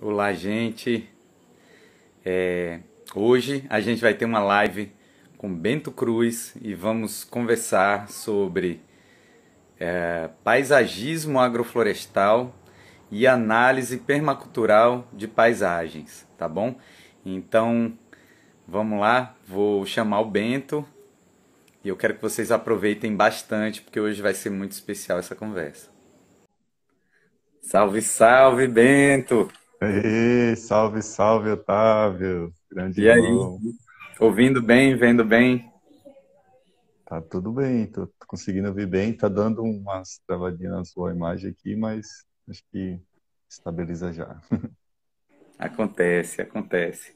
Olá, gente. Hoje a gente vai ter uma live com Bento Cruz e vamos conversar sobre paisagismo agroflorestal e análise permacultural de paisagens, tá bom? Então, vamos lá, vou chamar o Bento e eu quero que vocês aproveitem bastante porque hoje vai ser muito especial essa conversa. Salve, salve, Bento! Ei, salve, salve, Otávio, grande E aí, irmão. ouvindo bem, vendo bem? Tá tudo bem, tô conseguindo ouvir bem, tá dando umas travadinhas na sua imagem aqui, mas acho que estabiliza já. Acontece, acontece.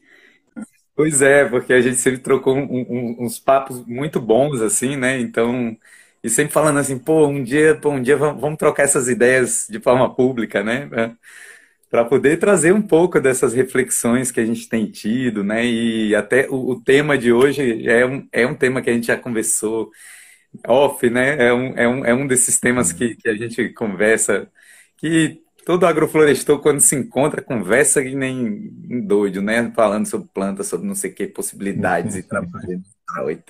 Pois é, porque a gente sempre trocou uns papos muito bons, assim, né? Então, e sempre falando assim, pô, um dia vamos trocar essas ideias de forma pública, né? Para poder trazer um pouco dessas reflexões que a gente tem tido, né? E até o tema de hoje é um tema que a gente já conversou off, né? É um desses temas Sim. que a gente conversa, que todo agroflorestor, quando se encontra, conversa que nem um doido, né? Falando sobre plantas, sobre não sei o que, possibilidades e trabalho. É bem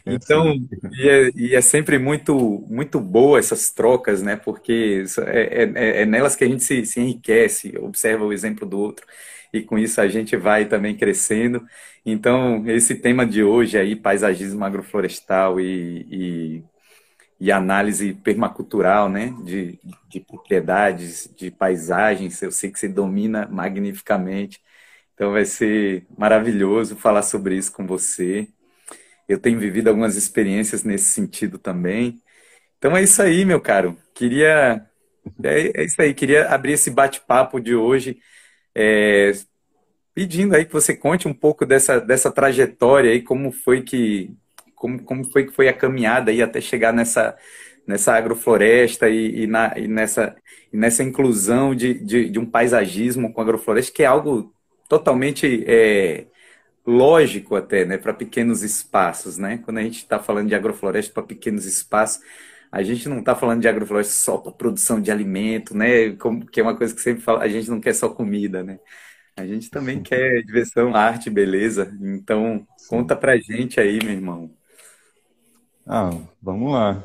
Então, assim. e é sempre muito boa essas trocas, né? Porque é nelas que a gente se enriquece, observa o exemplo do outro, e com isso a gente vai também crescendo. Então, esse tema de hoje aí, paisagismo agroflorestal e análise permacultural, né, de propriedades, de paisagens, eu sei que você domina magnificamente, então vai ser maravilhoso falar sobre isso com você. Eu tenho vivido algumas experiências nesse sentido também. Então é isso aí, meu caro. É isso aí, queria abrir esse bate-papo de hoje, é, pedindo aí que você conte um pouco dessa trajetória aí, como foi que foi a caminhada aí até chegar nessa agrofloresta e nessa inclusão de um paisagismo com agrofloresta, que é algo totalmente lógico até, né, para pequenos espaços, né? Quando a gente está falando de agrofloresta para pequenos espaços, a gente não está falando de agrofloresta só para produção de alimento, né? Que é uma coisa que sempre fala, a gente não quer só comida, né? A gente também quer diversão, arte, beleza. Então, conta Sim. pra gente aí, meu irmão. Ah, vamos lá.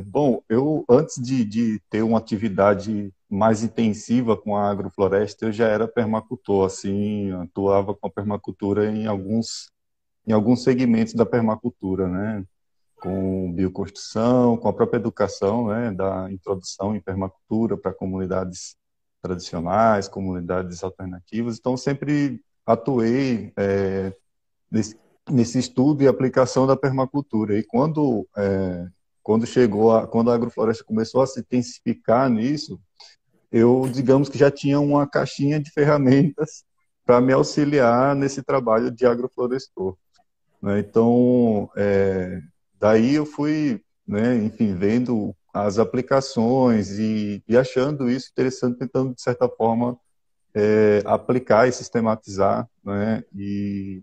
Bom, eu antes de ter uma atividade mais intensiva com a agrofloresta, eu já era permacultor, assim, atuava com a permacultura em alguns segmentos da permacultura, né? Com bioconstrução, com a própria educação, né, da introdução em permacultura para comunidades tradicionais, comunidades alternativas. Então, sempre atuei nesse, nesse estudo e aplicação da permacultura. E quando a agrofloresta começou a se intensificar nisso, eu, digamos que já tinha uma caixinha de ferramentas para me auxiliar nesse trabalho de agroflorestor, né? Então, daí eu fui, né, enfim, vendo as aplicações e achando isso interessante, tentando, de certa forma, aplicar e sistematizar, né, e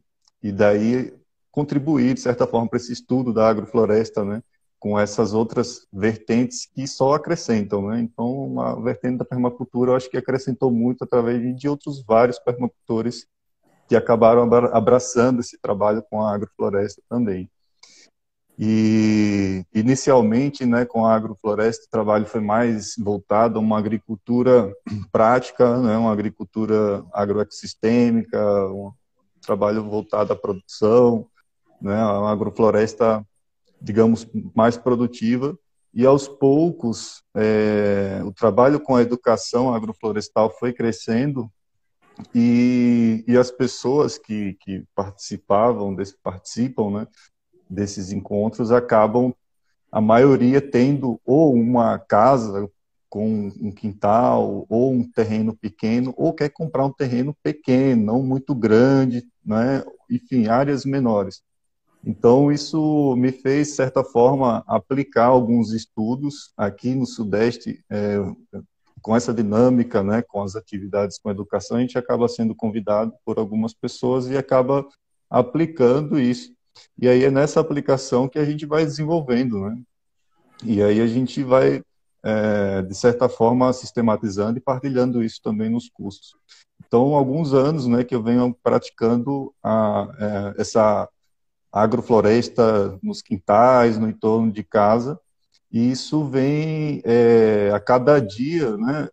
daí contribuir, de certa forma, para esse estudo da agrofloresta, né, com essas outras vertentes que só acrescentam, né? Então, a vertente da permacultura, eu acho que acrescentou muito através de outros vários permacultores que acabaram abraçando esse trabalho com a agrofloresta também. E inicialmente, né, com a agrofloresta, o trabalho foi mais voltado a uma agricultura prática, né, uma agricultura agroecossistêmica, um trabalho voltado à produção, né, uma agrofloresta, digamos, mais produtiva. E aos poucos, o trabalho com a educação agroflorestal foi crescendo e as pessoas que participam, né, desses encontros acabam, a maioria, tendo ou uma casa com um quintal, ou um terreno pequeno, ou quer comprar um terreno pequeno, não muito grande, né? Enfim, áreas menores. Então, isso me fez, de certa forma, aplicar alguns estudos aqui no Sudeste, com essa dinâmica, né, com as atividades com educação, a gente acaba sendo convidado por algumas pessoas e acaba aplicando isso. E aí é nessa aplicação que a gente vai desenvolvendo, né? E aí a gente vai, de certa forma, sistematizando e partilhando isso também nos cursos. Então, há alguns anos, né, que eu venho praticando essa agrofloresta nos quintais, no entorno de casa, e isso vem a cada dia, né,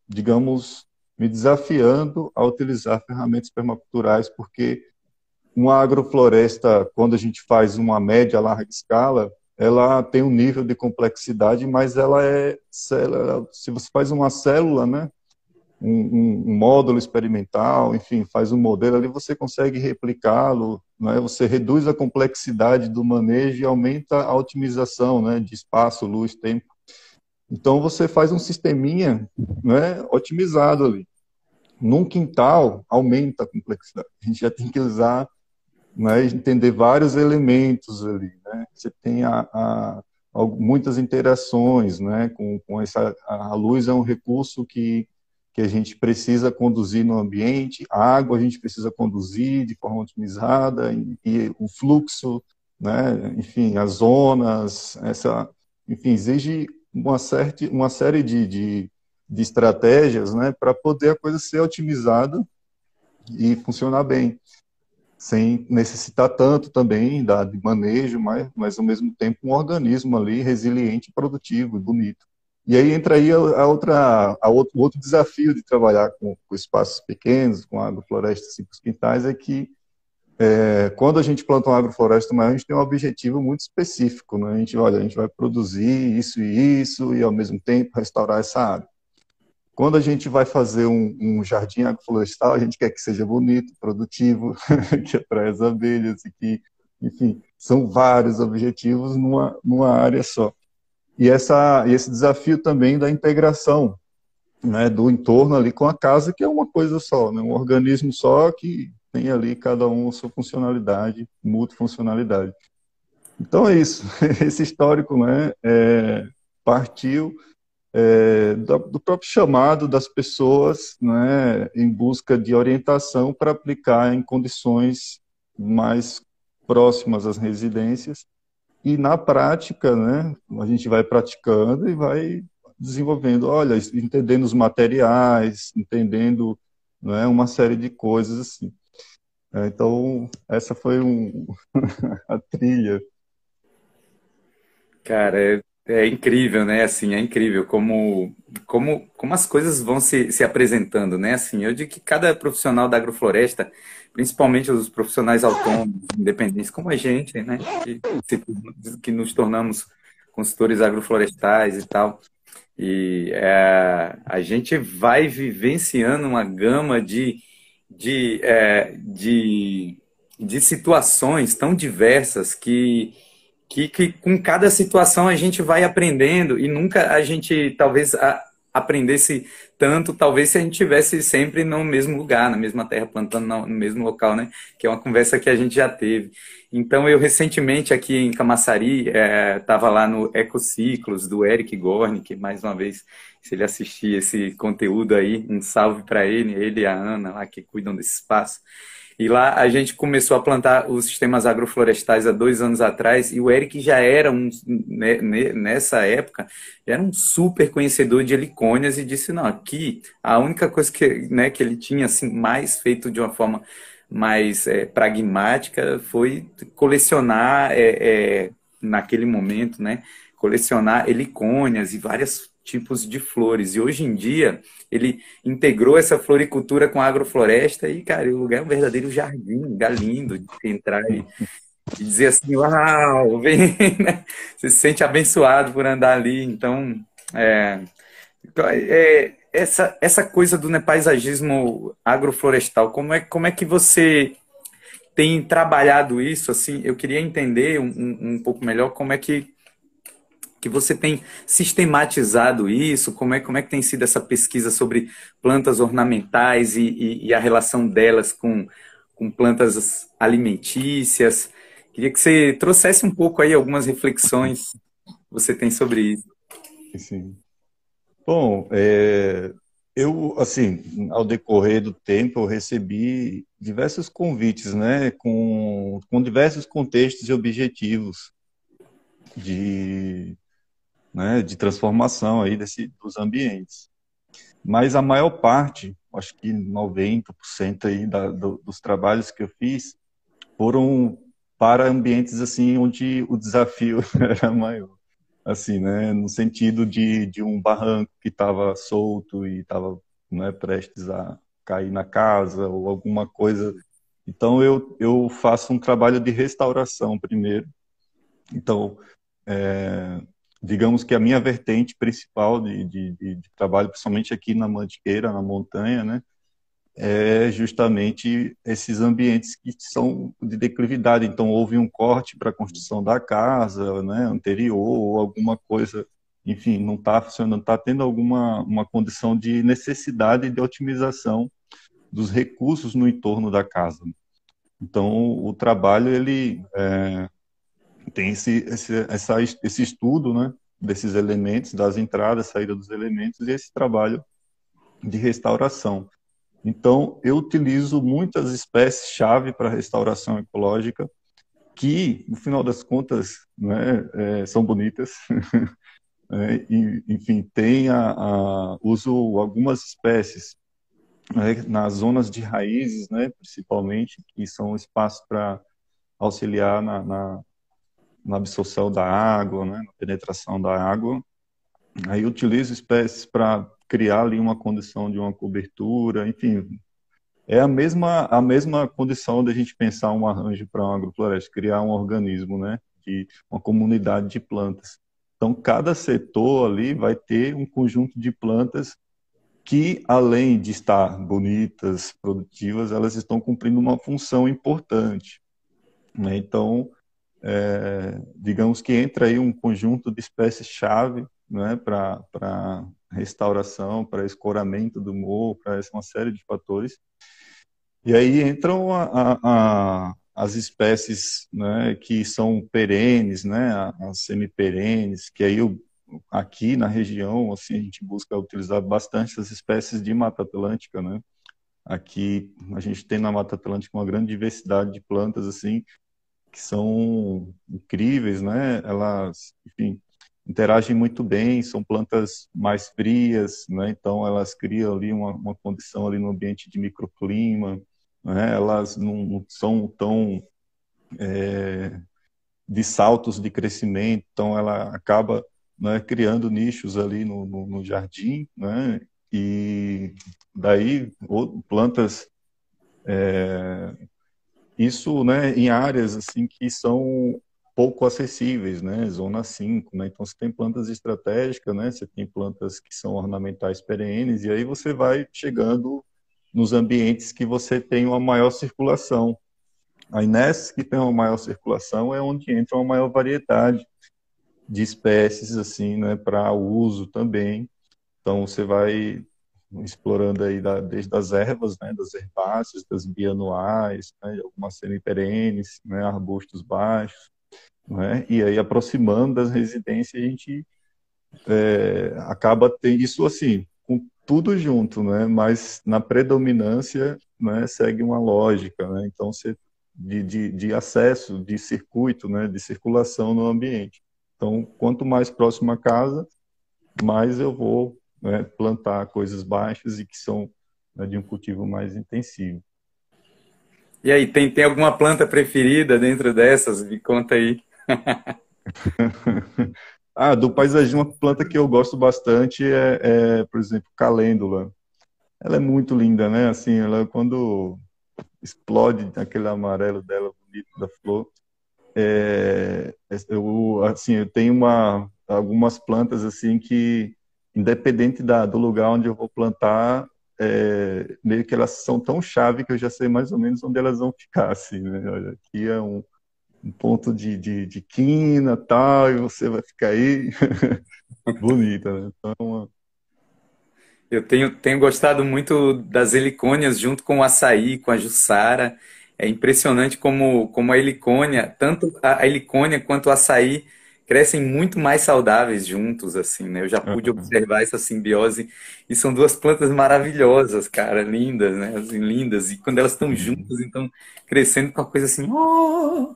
digamos, me desafiando a utilizar ferramentas permaculturais, porque uma agrofloresta, quando a gente faz uma média a larga escala, ela tem um nível de complexidade, mas se você faz uma célula, né, um módulo experimental, enfim, faz um modelo ali, você consegue replicá-lo, né? Você reduz a complexidade do manejo e aumenta a otimização, né, de espaço, luz, tempo. Então você faz um sisteminha, né, otimizado ali. Num quintal, aumenta a complexidade. A gente já tem que usar, né, entender vários elementos ali, né? Você tem muitas interações, né, com essa, a luz é um recurso que a gente precisa conduzir no ambiente, a água a gente precisa conduzir de forma otimizada, e o fluxo, né, enfim, as zonas, enfim, exige uma série de estratégias, né, para poder a coisa ser otimizada e funcionar bem, sem necessitar tanto também de manejo, mas ao mesmo tempo um organismo ali resiliente, produtivo, bonito. E aí entra aí o outro desafio de trabalhar com espaços pequenos, com agroflorestas e quintais, é que quando a gente planta uma agrofloresta maior, a gente tem um objetivo muito específico, né? A gente vai produzir isso e isso, e ao mesmo tempo restaurar essa área. Quando a gente vai fazer um jardim agroflorestal, a gente quer que seja bonito, produtivo, que atraia as abelhas, e que, enfim, são vários objetivos numa área só. E esse desafio também da integração, né, do entorno ali com a casa, que é uma coisa só, né, um organismo só que tem ali cada um a sua funcionalidade, multifuncionalidade. Então é isso, esse histórico, né, partiu do próprio chamado das pessoas, né, em busca de orientação para aplicar em condições mais próximas às residências. E na prática, né, a gente vai praticando e vai desenvolvendo, olha, entendendo os materiais, entendendo, né, uma série de coisas assim. Então, essa foi a trilha. Cara, é incrível, né? Assim, é incrível como as coisas vão se apresentando, né? Assim, eu digo que cada profissional da agrofloresta, principalmente os profissionais autônomos, independentes, como a gente, né? Que nos tornamos consultores agroflorestais e tal. A gente vai vivenciando uma gama de, é, de, de situações tão diversas que com cada situação a gente vai aprendendo e nunca a gente talvez aprendesse tanto, talvez se a gente estivesse sempre no mesmo lugar, na mesma terra, plantando no mesmo local, né? Que é uma conversa que a gente já teve. Então, eu recentemente aqui em Camaçari estava lá no Ecociclos do Eric Gorni, que mais uma vez, se ele assistir esse conteúdo aí, um salve para ele e a Ana lá que cuidam desse espaço. E lá a gente começou a plantar os sistemas agroflorestais há 2 anos atrás, e o Eric já era nessa época, já era um super conhecedor de helicônias e disse, não, aqui a única coisa que, né, que ele tinha assim, mais feito de uma forma mais pragmática foi colecionar, naquele momento, né, colecionar helicônias e vários tipos de flores. E hoje em dia ele integrou essa floricultura com a agrofloresta e, cara, o lugar é um verdadeiro jardim, um lugar lindo de entrar e dizer assim, uau, vem, né? Você se sente abençoado por andar ali. Então, essa coisa do, né, paisagismo agroflorestal, como é que você tem trabalhado isso? Assim, eu queria entender um pouco melhor como é que você tem sistematizado isso, como é que tem sido essa pesquisa sobre plantas ornamentais e a relação delas com plantas alimentícias. Queria que você trouxesse um pouco aí algumas reflexões que você tem sobre isso. Sim. Bom, eu, assim, ao decorrer do tempo, eu recebi diversos convites, né, com diversos contextos e objetivos de, né, de transformação aí dos ambientes. Mas a maior parte, acho que 90% aí dos trabalhos que eu fiz foram para ambientes assim onde o desafio era maior, assim, né, no sentido de um barranco que estava solto e estava, né, prestes a cair na casa ou alguma coisa. Então eu faço um trabalho de restauração primeiro. Então, digamos que a minha vertente principal de trabalho, principalmente aqui na Mantiqueira, na montanha, né, é justamente esses ambientes que são de declividade. Então, houve um corte para a construção da casa, né, anterior, ou alguma coisa, enfim, não está funcionando, está tendo alguma uma condição de necessidade de otimização dos recursos no entorno da casa. Então, o trabalho, ele tem esse estudo, né, desses elementos, das entradas, saída dos elementos, e esse trabalho de restauração. Então, eu utilizo muitas espécies-chave para restauração ecológica, que, no final das contas, né, são bonitas. E, enfim, uso algumas espécies, né, nas zonas de raízes, né, principalmente, que são espaços para auxiliar na absorção da água, né, na penetração da água. Aí utilizo espécies para criar ali uma condição de uma cobertura, enfim, é a mesma condição da gente pensar um arranjo para uma agrofloresta, criar um organismo, né, de uma comunidade de plantas. Então, cada setor ali vai ter um conjunto de plantas que, além de estar bonitas, produtivas, elas estão cumprindo uma função importante, né? Então, digamos que entra aí um conjunto de espécies-chave, né, para restauração, para escoramento do morro, para uma série de fatores. E aí entram as espécies, né, que são perenes, né, as semiperenes, que aí aqui na região assim, a gente busca utilizar bastante essas espécies de Mata Atlântica, né? Aqui a gente tem na Mata Atlântica uma grande diversidade de plantas assim que são incríveis, né? Elas, enfim, interagem muito bem, são plantas mais frias, né? Então elas criam ali uma condição ali no ambiente de microclima, né? Elas não são tão de saltos de crescimento, então ela acaba, né, criando nichos ali no jardim, né? E daí plantas, isso, né, em áreas assim que são pouco acessíveis, né, zona 5, né, então você tem plantas estratégicas, né, você tem plantas que são ornamentais perenes, e aí você vai chegando nos ambientes que você tem uma maior circulação. Aí nessas que tem uma maior circulação é onde entra uma maior variedade de espécies, assim, né, para uso também. Então você vai explorando aí desde as ervas, né, das herbáceas, das bianuais, né, algumas semiperenes, né, arbustos baixos, né, e aí aproximando das residências a gente acaba tendo isso assim, com tudo junto, né, mas na predominância, né, segue uma lógica, né, então você de acesso, de circuito, né, de circulação no ambiente. Então, quanto mais próximo à casa, mais eu vou, né, plantar coisas baixas e que são, né, de um cultivo mais intensivo. E aí, tem alguma planta preferida dentro dessas? Me conta aí. Do paisagismo, uma planta que eu gosto bastante por exemplo, calêndula. Ela é muito linda, né? Assim, ela quando explode aquele amarelo dela bonito da flor, eu tenho algumas plantas assim que, independente do lugar onde eu vou plantar, meio que elas são tão chave que eu já sei mais ou menos onde elas vão ficar, assim, né? Olha, aqui é um ponto de quina, tal, e você vai ficar aí bonita, né? Então, Eu tenho gostado muito das helicônias junto com o açaí, com a jussara. É impressionante como a helicônia, tanto a helicônia quanto o açaí, crescem muito mais saudáveis juntos, assim, né? Eu já pude observar essa simbiose e são duas plantas maravilhosas, cara, lindas, né? Assim, lindas. E quando elas estão juntas, então, crescendo com uma coisa assim, oh!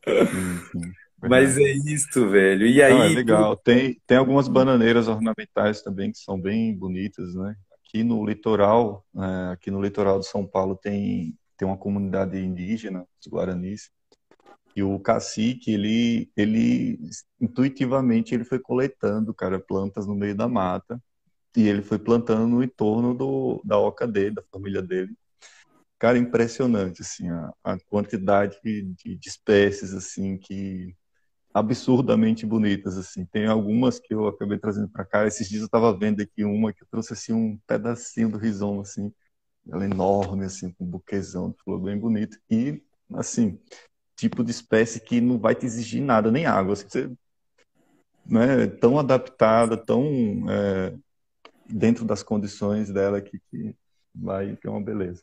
sim, sim. Mas é verdade. isso, velho. E Não, é aí, tu... legal. Tem algumas bananeiras ornamentais também que são bem bonitas, né? Aqui no litoral de São Paulo tem uma comunidade indígena, os Guaranis, e o cacique, ele intuitivamente ele foi coletando, cara, plantas no meio da mata, e ele foi plantando no entorno da oca dele, da família dele. Cara, impressionante, assim, a quantidade de espécies, assim, que absurdamente bonitas, assim. Tem algumas que eu acabei trazendo para cá. Esses dias eu estava vendo aqui uma que eu trouxe, assim, um pedacinho do rizoma, assim. Ela é enorme, assim, com um buquezão de flor bem bonito. E, assim, tipo de espécie que não vai te exigir nada, nem água. Assim, você, né, tão adaptada, tão dentro das condições dela que vai ter uma beleza.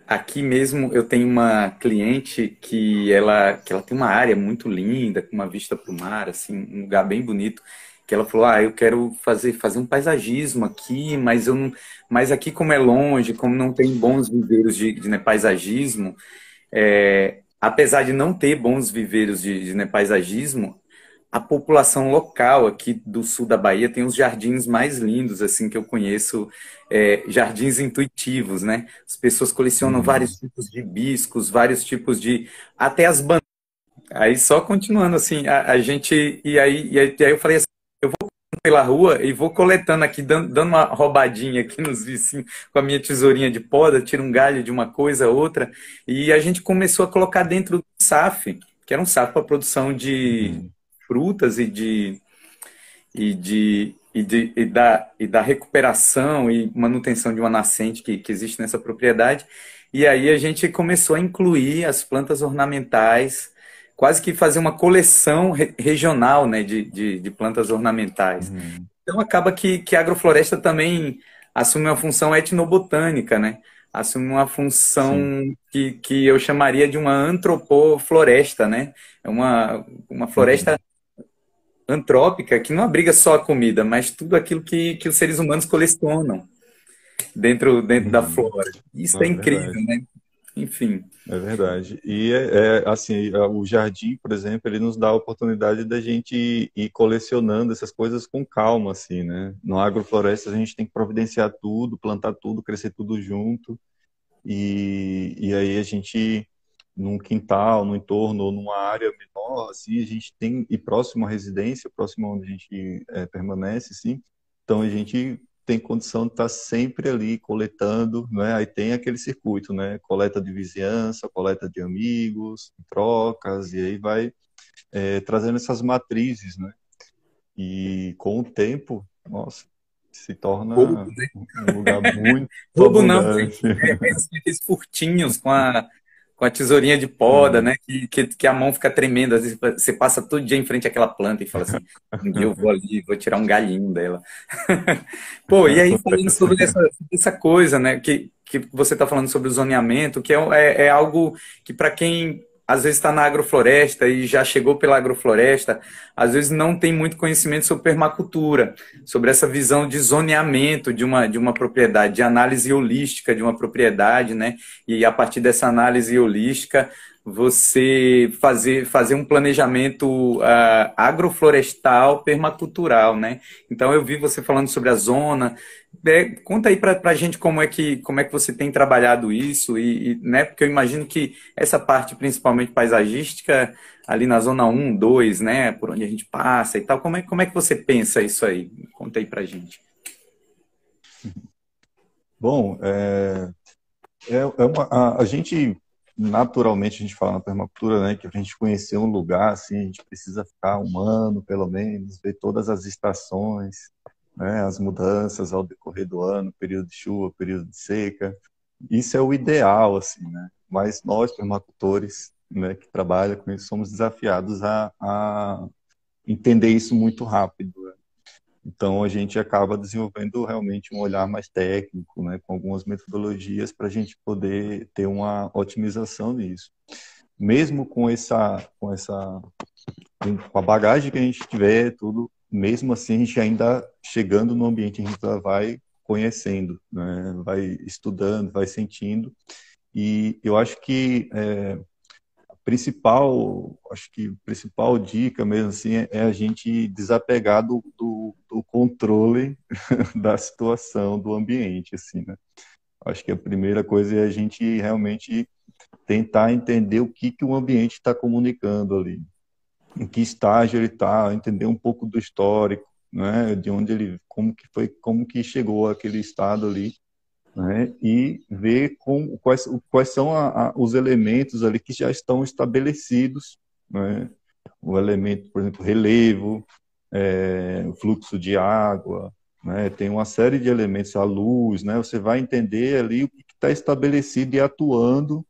Aqui mesmo eu tenho uma cliente que ela tem uma área muito linda, com uma vista para o mar, assim, um lugar bem bonito, que ela falou, eu quero fazer um paisagismo aqui, mas eu não, mas aqui como é longe, como não tem bons viveiros né, paisagismo, apesar de não ter bons viveiros né, paisagismo, a população local aqui do sul da Bahia tem os jardins mais lindos assim que eu conheço, jardins intuitivos, né? As pessoas colecionam vários Uhum. tipos de hibiscos, vários tipos de até as bananas. Aí só continuando assim, a gente e aí eu falei assim, pela rua e vou coletando aqui, dando uma roubadinha aqui nos vizinhos com a minha tesourinha de poda, tiro um galho de uma coisa, outra, e a gente começou a colocar dentro do SAF, que era um SAF para produção de Uhum. frutas e da recuperação e manutenção de uma nascente que existe nessa propriedade. E aí a gente começou a incluir as plantas ornamentais, quase que fazer uma coleção regional, né, de plantas ornamentais. Uhum. Então acaba que a agrofloresta também assume uma função etnobotânica, né? Assume uma Sim. função que eu chamaria de uma antropofloresta, né? É uma floresta Uhum. antrópica que não abriga só a comida, mas tudo aquilo que os seres humanos colecionam dentro da Uhum. flora. Isso é É incrível, verdade. né? Enfim. É verdade. E assim, o jardim, por exemplo, ele nos dá a oportunidade da gente ir colecionando essas coisas com calma, assim, né? No agrofloresta a gente tem que providenciar tudo, plantar tudo, crescer tudo junto. E aí a gente, num quintal, no entorno, ou numa área menor, assim, a gente tem, e próximo à residência, próximo onde a gente permanece, assim, então a gente tem condição de estar sempre ali coletando, né? Aí tem aquele circuito, né? Coleta de vizinhança, coleta de amigos, trocas, e aí vai trazendo essas matrizes, né? E com o tempo, nossa, se Roubo, torna né? um lugar muito Roubo não, abundante. aqueles furtinhos com a tesourinha de poda, né? Que a mão fica tremenda. Às vezes você passa todo dia em frente àquela planta e fala assim: um dia eu vou ali, vou tirar um galinho dela. Pô, e aí falando Acontece. sobre essa coisa, né, que você está falando sobre o zoneamento, que é algo que para quem às vezes está na agrofloresta e já chegou pela agrofloresta, às vezes não tem muito conhecimento sobre permacultura, sobre essa visão de zoneamento de uma propriedade, de análise holística de uma propriedade, né, e a partir dessa análise holística você fazer um planejamento agroflorestal permacultural, né? Então eu vi você falando sobre a zona. Conta aí para a gente como é que você tem trabalhado isso né? Porque eu imagino que essa parte principalmente paisagística ali na zona um, 2, né? Por onde a gente passa e tal. Como é que você pensa isso aí? Conta aí para a gente. Bom, a gente, naturalmente, a gente fala na permacultura, né, que a gente conhecer um lugar, assim, a gente precisa ficar um ano, pelo menos, ver todas as estações, né, as mudanças ao decorrer do ano, período de chuva, período de seca. Isso é o ideal, assim, né? Mas nós, permacultores, né, que trabalham com isso, somos desafiados a entender isso muito rápido. Então, a gente acaba desenvolvendo realmente um olhar mais técnico, né, com algumas metodologias para a gente poder ter uma otimização nisso. Mesmo com a bagagem que a gente tiver, tudo, mesmo assim, a gente ainda chegando no ambiente, a gente já vai conhecendo, né, vai estudando, vai sentindo. E eu acho que acho que a principal dica mesmo assim é a gente desapegar do controle da situação, do ambiente, assim, né? Acho que a primeira coisa é a gente realmente tentar entender o que que o ambiente está comunicando ali, em que estágio ele está, entender um pouco do histórico, né? De onde ele, como que foi, como que chegou àquele estado ali, né? E ver quais são os elementos ali que já estão estabelecidos, né? O elemento, por exemplo, relevo, o fluxo de água, né? Tem uma série de elementos, a luz, né? Você vai entender ali o que está estabelecido e atuando,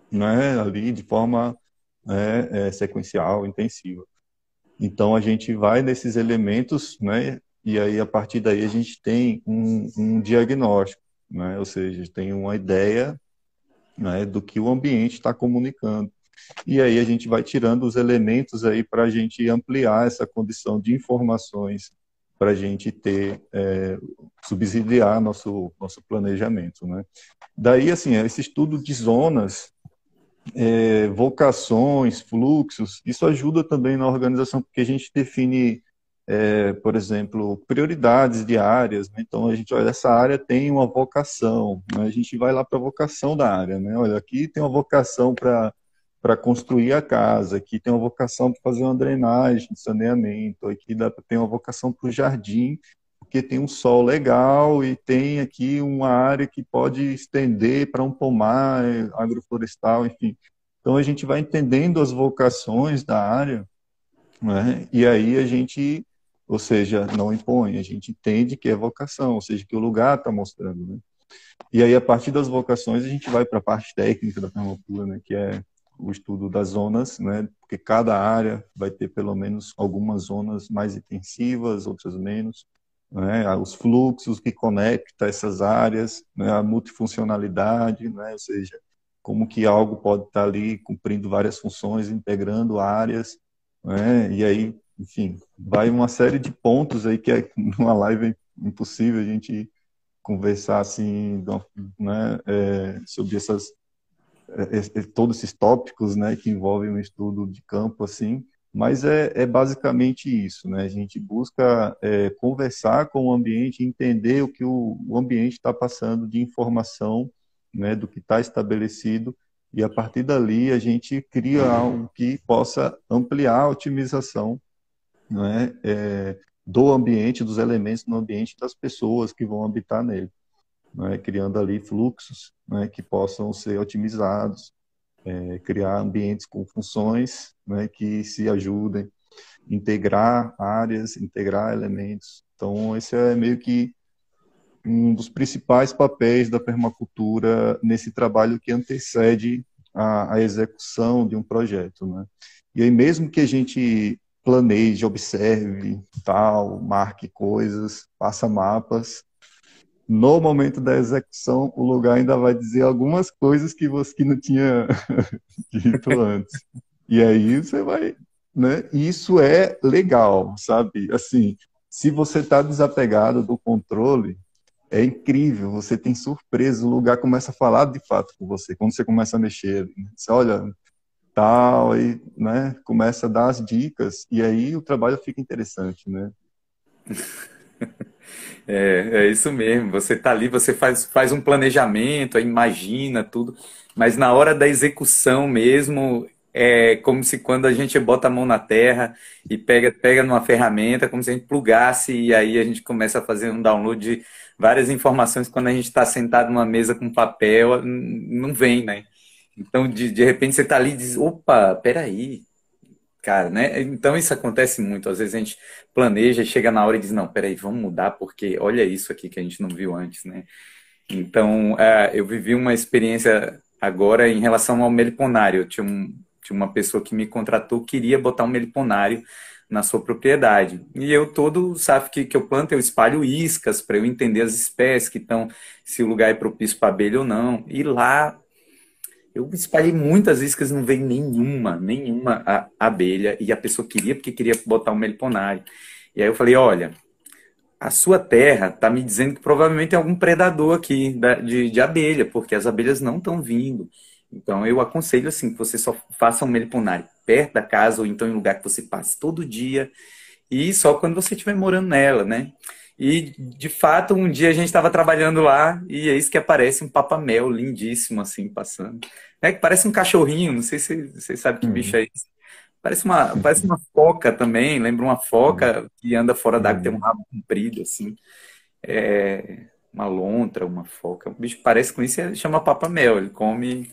né? Ali de forma, sequencial, intensiva. Então a gente vai nesses elementos, né? E aí a partir daí a gente tem um diagnóstico, né? Ou seja, tem uma ideia, né, do que o ambiente está comunicando. E aí a gente vai tirando os elementos aí para a gente ampliar essa condição de informações para a gente ter, subsidiar nosso planejamento, né? Daí, assim, esse estudo de zonas, vocações, fluxos, isso ajuda também na organização, porque a gente define, por exemplo, prioridades de áreas, né? Então, a gente, olha, essa área tem uma vocação, né? A gente vai lá para a vocação da área, né? Olha, aqui tem uma vocação para construir a casa, aqui tem uma vocação para fazer uma drenagem, saneamento, aqui tem uma vocação para o jardim, porque tem um sol legal e tem aqui uma área que pode estender para um pomar agroflorestal, enfim. Então a gente vai entendendo as vocações da área, né? E aí a gente, ou seja, não impõe, a gente entende que é vocação, ou seja, que o lugar está mostrando, né? E aí a partir das vocações a gente vai para a parte técnica da permacultura, né? Que é o estudo das zonas, né? Porque cada área vai ter pelo menos algumas zonas mais intensivas, outras menos, né? Os fluxos que conectam essas áreas, né? A multifuncionalidade, né? Ou seja, como que algo pode estar ali cumprindo várias funções, integrando áreas, né? E aí, enfim, vai uma série de pontos aí que numa live é impossível a gente conversar assim, né? Sobre todos esses tópicos, né? Que envolvem um estudo de campo assim. Mas é basicamente isso, né? A gente busca conversar com o ambiente, entender o que o ambiente está passando de informação, né? Do que está estabelecido, e a partir dali a gente cria algo que possa ampliar a otimização, né? Do ambiente, dos elementos no ambiente, das pessoas que vão habitar nele, né? Criando ali fluxos, né? Que possam ser otimizados, criar ambientes com funções, né, que se ajudem, integrar áreas, integrar elementos. Então, esse é meio que um dos principais papéis da permacultura nesse trabalho que antecede a execução de um projeto, né? E aí, mesmo que a gente planeje, observe, tal, marque coisas, faça mapas, no momento da execução, o lugar ainda vai dizer algumas coisas que você não tinha dito antes. E aí você vai, né? E isso é legal, sabe? Assim, se você está desapegado do controle, é incrível, você tem surpresa, o lugar começa a falar de fato com você, quando você começa a mexer, né? Você olha, tal, aí, né? Começa a dar as dicas, e aí o trabalho fica interessante, né? É isso mesmo. Você tá ali, você faz um planejamento, aí imagina tudo, mas na hora da execução mesmo, é como se quando a gente bota a mão na terra e pega numa ferramenta, como se a gente plugasse e aí a gente começa a fazer um download de várias informações. Quando a gente está sentado numa mesa com papel, não vem, né? Então, de repente, você está ali e diz: opa, peraí. Cara, né? Então isso acontece muito. Às vezes a gente planeja, chega na hora e diz, não, peraí, vamos mudar porque olha isso aqui que a gente não viu antes, né? Então, eu vivi uma experiência agora em relação ao meliponário. Tinha uma pessoa que me contratou, queria botar um meliponário na sua propriedade. E eu todo, sabe, que eu planto, eu espalho iscas para eu entender as espécies que estão, se o lugar é propício para abelha ou não. E lá eu espalhei muitas iscas, não veio nenhuma abelha, e a pessoa queria, porque queria botar um meliponário. E aí eu falei, olha, a sua terra está me dizendo que provavelmente tem algum predador aqui de abelha, porque as abelhas não estão vindo. Então, eu aconselho, assim, que você só faça um meliponário perto da casa, ou então em lugar que você passe todo dia, e só quando você estiver morando nela, né? E, de fato, um dia a gente estava trabalhando lá, e é isso que aparece um papamel lindíssimo, assim, passando. É que parece um cachorrinho, não sei se você sabe que bicho Uhum. é esse. Parece uma foca também, lembra uma Uhum. foca que anda fora d'água, tem um Uhum. rabo comprido, assim. É uma lontra, uma foca. O bicho parece com isso e chama papamel. Ele come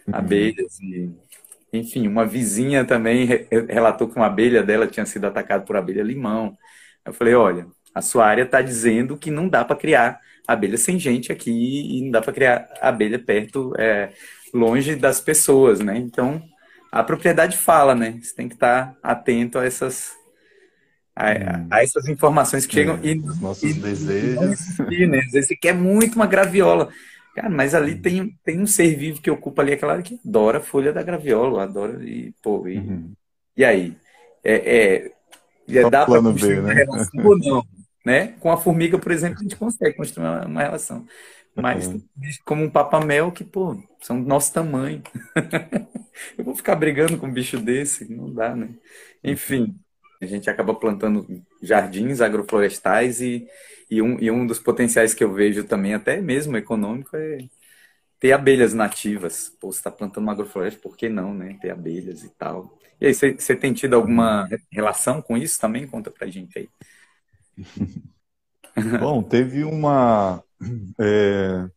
Uhum. abelhas e, enfim, uma vizinha também relatou que uma abelha dela tinha sido atacada por abelha limão. Eu falei, olha, a sua área está dizendo que não dá para criar abelha sem gente aqui e não dá para criar abelha perto, longe das pessoas, né? Então, a propriedade fala, né? Você tem que estar atento a Uhum. essas informações que chegam É, os nossos e não desejos. insistir, né? Às vezes você quer muito uma graviola. Cara, mas ali Uhum. tem um ser vivo que ocupa ali aquela área que adora a folha da graviola, adora e, pô, Uhum. e aí? É, Qual o dá para plano construir B, uma né? relação ou não? Né? Com a formiga, por exemplo, a gente consegue construir uma relação. Mas tem Uhum. bicho como um papamel que, pô, são do nosso tamanho. Eu vou ficar brigando com um bicho desse? Não dá, né? Enfim, a gente acaba plantando jardins agroflorestais e um dos potenciais que eu vejo também, até mesmo econômico, é ter abelhas nativas. Pô, você está plantando uma agrofloresta, por que não, né? Ter abelhas e tal. E aí, você tem tido Uhum. alguma relação com isso também? Conta pra gente aí. Bom, teve uma. é,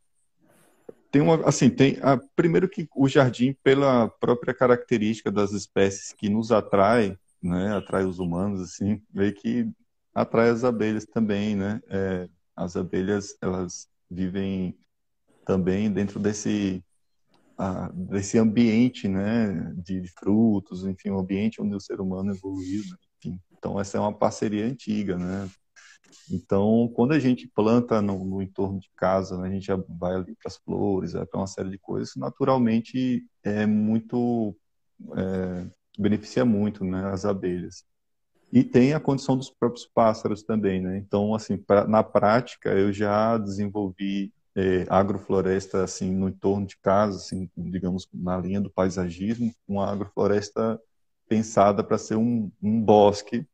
Tem uma, assim, primeiro que o jardim, pela própria característica das espécies que nos atrai, né, atrai os humanos, assim, meio que atrai as abelhas também, né? As abelhas, elas vivem também dentro desse ambiente, né, de frutos, enfim, um ambiente onde o ser humano evoluiu, né, enfim. Então, essa é uma parceria antiga, né? Então, quando a gente planta no entorno de casa, né, a gente já vai ali para as flores, vai para uma série de coisas, naturalmente é muito, beneficia muito, né, as abelhas. E tem a condição dos próprios pássaros também, né? Então, assim, na prática, eu já desenvolvi agrofloresta, assim, no entorno de casa, assim, digamos, na linha do paisagismo, uma agrofloresta pensada para ser um bosque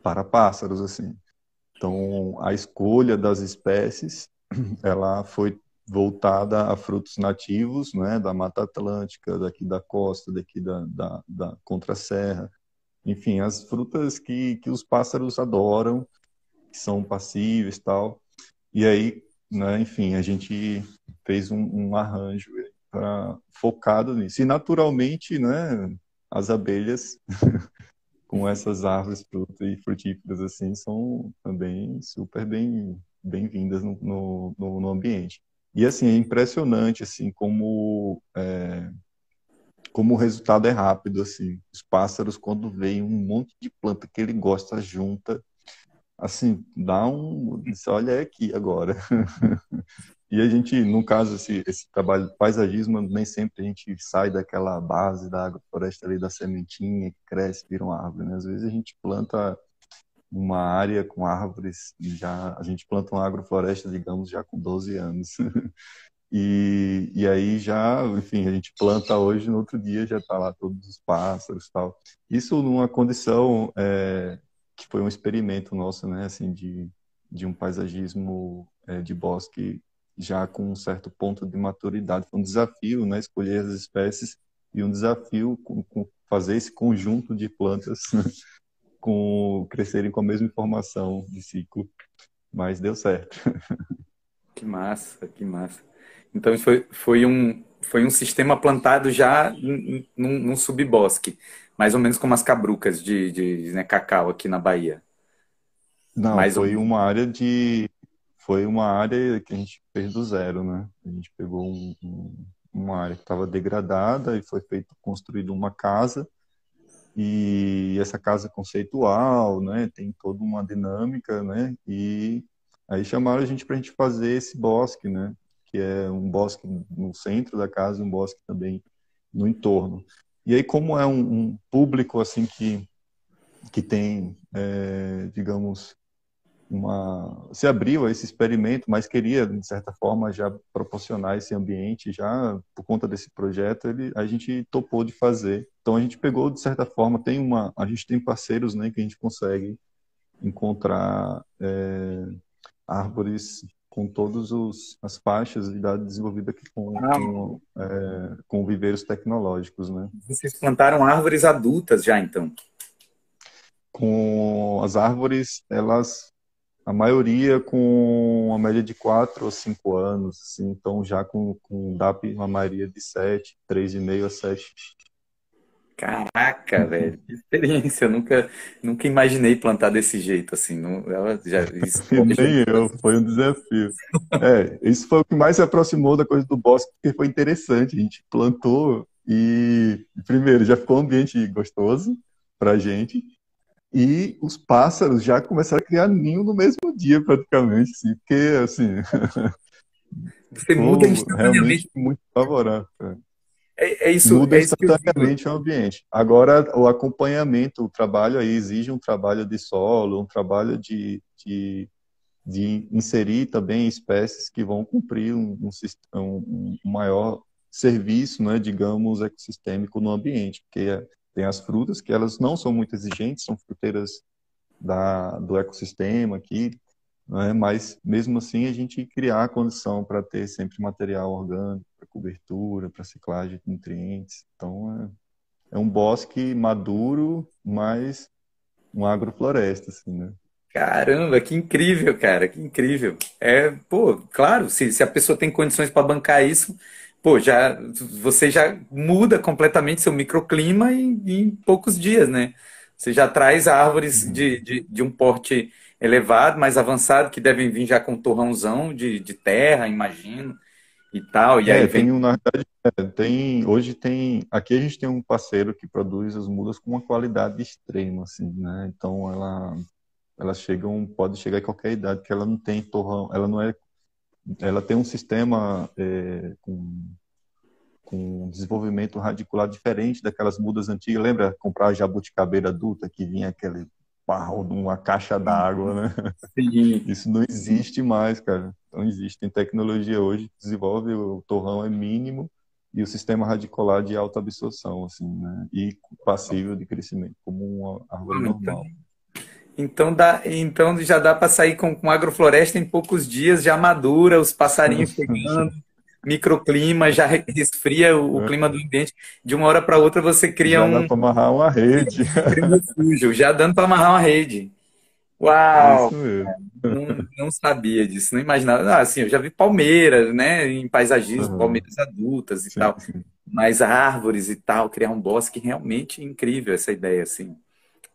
para pássaros, assim. Então, a escolha das espécies, ela foi voltada a frutos nativos, né, da Mata Atlântica, daqui da costa, daqui da Contra-Serra. Enfim, as frutas que os pássaros adoram, que são passíveis e tal. E aí, né, enfim, a gente fez um arranjo focado nisso. E, naturalmente, né, as abelhas com essas árvores frutíferas assim são também super bem-vindas no ambiente. E assim, é impressionante assim como o resultado é rápido assim. Os pássaros quando veem um monte de planta que ele gosta junta, assim, diz, olha é aqui agora. E a gente, no caso, esse trabalho de paisagismo, nem sempre a gente sai daquela base da agrofloresta ali, da sementinha que cresce, vira uma árvore, né? Às vezes a gente planta uma área com árvores, e já a gente planta uma agrofloresta, digamos, já com 12 anos. E aí já, enfim, a gente planta hoje, no outro dia já está lá todos os pássaros e tal. Isso numa condição que foi um experimento nosso, né, assim, de um paisagismo de bosque já com um certo ponto de maturidade. Foi um desafio, né, escolher as espécies e um desafio com fazer esse conjunto de plantas crescerem com a mesma informação de ciclo, mas deu certo. Que massa, que massa. Então, isso foi um sistema plantado já num subbosque, mais ou menos como as cabrucas né, cacau aqui na Bahia. Não, Mais ou menos. foi uma área que a gente fez do zero, né? A gente pegou uma área que estava degradada e foi construída uma casa, e essa casa é conceitual, né? Tem toda uma dinâmica, né? E aí chamaram a gente para a gente fazer esse bosque, né? Que é um bosque no centro da casa e um bosque também no entorno. E aí, como é um público assim que tem, digamos, se abriu a esse experimento, mas queria, de certa forma, já proporcionar esse ambiente, já por conta desse projeto, a gente topou de fazer. Então a gente pegou, de certa forma, a gente tem parceiros, né, que a gente consegue encontrar árvores com todas as faixas de idade desenvolvida aqui Ah, com viveiros tecnológicos, né? vocês plantaram árvores adultas já, então. Com as árvores, a maioria com uma média de 4 ou 5 anos, assim, então já com DAP, uma maioria de 7, 3,5 a 7. Caraca, velho, que experiência. Eu nunca imaginei plantar desse jeito, assim. Não, isso hoje Nem eu, foi um desafio. Isso foi o que mais se aproximou da coisa do bosque, porque foi interessante. A gente plantou e, primeiro, já ficou um ambiente gostoso pra gente. E os pássaros já começaram a criar ninho no mesmo dia, praticamente, assim, porque, assim, você muda ficou instantaneamente. realmente muito favorável. É Muda isso que eu digo. instantaneamente o ambiente. Agora, o acompanhamento, o trabalho aí exige um trabalho de solo, um trabalho de inserir também espécies que vão cumprir um maior serviço, né, digamos, ecossistêmico no ambiente, porque tem as frutas que elas não são muito exigentes, são fruteiras do ecossistema aqui, né, mas mesmo assim a gente criar a condição para ter sempre material orgânico, para cobertura, para ciclagem de nutrientes. Então é um bosque maduro, mas uma agrofloresta, assim, né? Caramba, que incrível, cara, que incrível. Pô, claro, se a pessoa tem condições para bancar isso, pô, você já muda completamente seu microclima em poucos dias, né? Você já traz árvores Uhum. de um porte elevado, mais avançado, que devem vir já com torrãozão de terra, imagino, e tal, e aí vem. Na verdade, aqui a gente tem um parceiro que produz as mudas com uma qualidade extrema, assim, né? Então pode chegar em qualquer idade, que ela não tem torrão, ela tem um sistema com desenvolvimento radicular diferente daquelas mudas antigas. Lembra comprar a jabuticabeira adulta que vinha aquele barro de uma caixa d'água, né? Sim. Isso não existe mais, cara. Não existe. Tem tecnologia hoje que desenvolve, o torrão é mínimo e o sistema radicular de alta absorção, assim, né? E passível de crescimento, como uma árvore Então, normal. então já dá para sair com agrofloresta em poucos dias, já madura, os passarinhos chegando, microclima, já resfria o clima do ambiente. De uma hora para outra você cria Já dá para amarrar uma rede. cria um refúgio, já dando para amarrar uma rede. É isso Uau! mesmo. Não sabia disso, não imaginava. Ah, assim, eu já vi palmeiras, né, em paisagismo, Aham. palmeiras adultas e Sim, tal, sim. mas árvores e tal, criar um bosque, realmente incrível essa ideia, assim.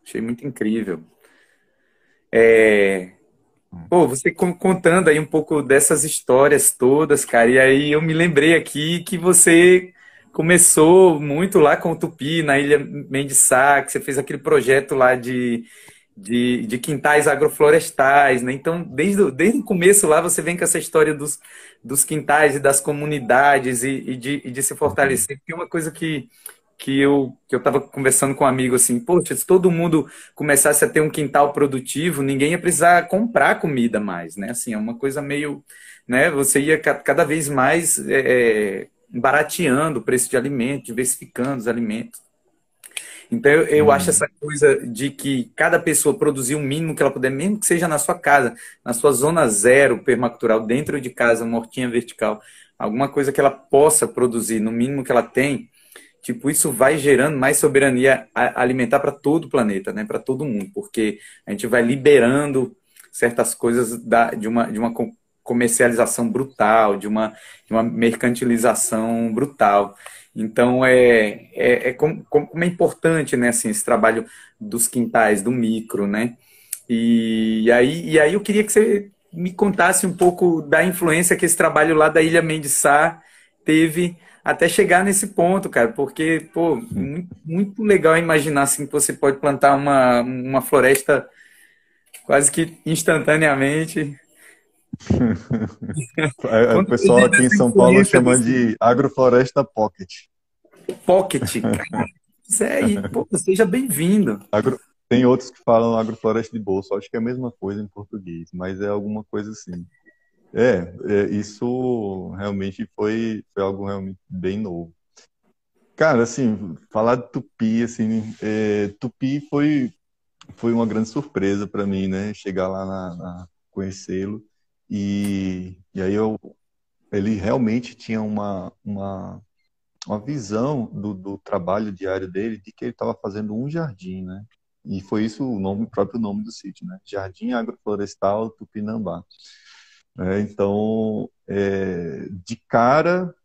Achei muito incrível. Pô, você contando aí um pouco dessas histórias todas, cara, e aí eu me lembrei aqui que você começou muito lá com o Tupi, na Ilha Mendiçá, que você fez aquele projeto lá de quintais agroflorestais, né? Então, desde o começo lá, você vem com essa história dos quintais e das comunidades e de se Uhum. fortalecer, porque é uma coisa que eu estava conversando com um amigo assim, poxa, se todo mundo começasse a ter um quintal produtivo, ninguém ia precisar comprar comida mais, né? Assim, é uma coisa meio, né? Você ia cada vez mais barateando o preço de alimentos, diversificando os alimentos. Então, eu acho Uhum. essa coisa de que cada pessoa produzir o mínimo que ela puder, mesmo que seja na sua casa, na sua zona zero permacultural, dentro de casa, uma hortinha vertical, alguma coisa que ela possa produzir no mínimo que ela tem, tipo, isso vai gerando mais soberania alimentar para todo o planeta, né? Para todo mundo, porque a gente vai liberando certas coisas de uma comercialização brutal, de uma mercantilização brutal. Então, como é importante, né, assim, esse trabalho dos quintais, do micro, né? E aí eu queria que você me contasse um pouco da influência que esse trabalho lá da Ilha Mendiçá teve até chegar nesse ponto, cara, porque, pô, muito, muito legal imaginar assim que você pode plantar uma floresta quase que instantaneamente. O Conta pra pessoal gente aqui em dessa São Paulo influência chama desse de agrofloresta pocket. pocket, cara. Isso aí, pô, seja bem-vindo. Tem outros que falam agrofloresta de bolso, acho que é a mesma coisa em português, mas é alguma coisa assim. Isso realmente foi algo realmente bem novo. Cara, assim, falar de Tupi, assim, Tupi foi uma grande surpresa para mim, né? Chegar lá conhecê-lo e aí ele realmente tinha uma visão do trabalho diário dele de que ele estava fazendo um jardim, né? E foi isso o próprio nome do sítio, né? Jardim Agroflorestal Tupinambá. Então, de cara,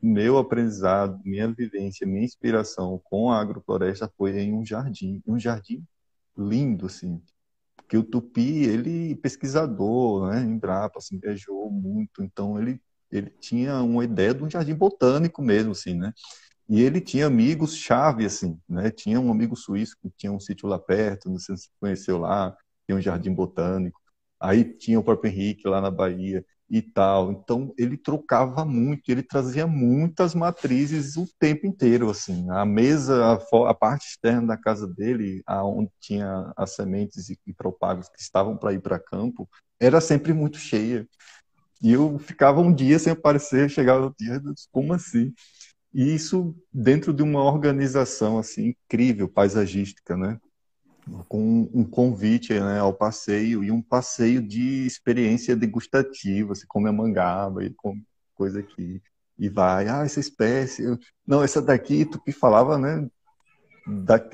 meu aprendizado, minha vivência, minha inspiração com a agrofloresta foi em um jardim lindo, assim, porque o Tupi, ele pesquisador, né, em Embrapa, assim, viajou muito, então ele tinha uma ideia de um jardim botânico mesmo, assim, né, e ele tinha amigos chave, assim, né, tinha um amigo suíço que tinha um sítio lá perto, não sei se você conheceu lá, tinha um jardim botânico, aí tinha o próprio Henrique lá na Bahia e tal, então ele trocava muito, ele trazia muitas matrizes o tempo inteiro, assim, a mesa, a parte externa da casa dele, onde tinha as sementes e propagos que estavam para ir para campo, era sempre muito cheia, e eu ficava um dia sem aparecer, chegava outro dia, como assim? E isso dentro de uma organização assim incrível, paisagística, né? Com um convite, né, ao passeio e um passeio de experiência degustativa, você come a mangaba e come coisa aqui e vai, essa espécie, não, essa daqui, tu que falava, né,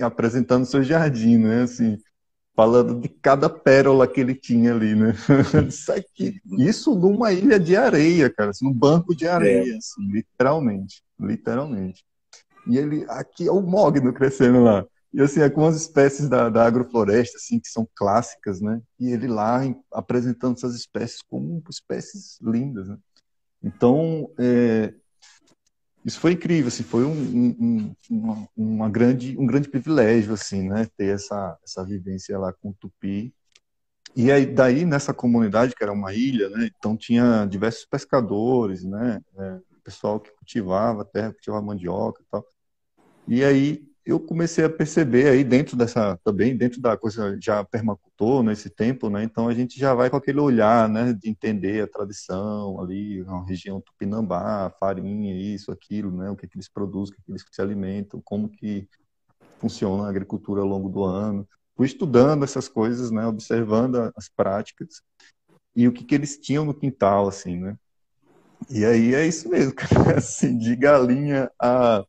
apresentando seu jardim, né, assim, falando de cada pérola que ele tinha ali, né? Isso numa ilha de areia, cara, assim, num banco de É, areia, assim, literalmente, literalmente. E ele, aqui é o mogno crescendo lá. E assim, é com as espécies da agrofloresta, assim, que são clássicas, né? E ele lá apresentando essas espécies como espécies lindas, né? Então, isso foi incrível, assim, foi um grande privilégio, assim, né? Ter essa vivência lá com o Tupi. E aí, daí, nessa comunidade, que era uma ilha, né? Então, tinha diversos pescadores, né? Pessoal que cultivava terra, cultivava mandioca e tal. E aí eu comecei a perceber aí dentro também dentro da coisa já permacultor nesse tempo, né? Então a gente já vai com aquele olhar, né, de entender a tradição ali, na região Tupinambá, farinha, isso, aquilo, né? O que que eles produzem, o que que eles se alimentam, como que funciona a agricultura ao longo do ano. Fui estudando essas coisas, né, observando as práticas e o que que eles tinham no quintal, assim, né? E aí é isso mesmo, cara. Assim, de galinha a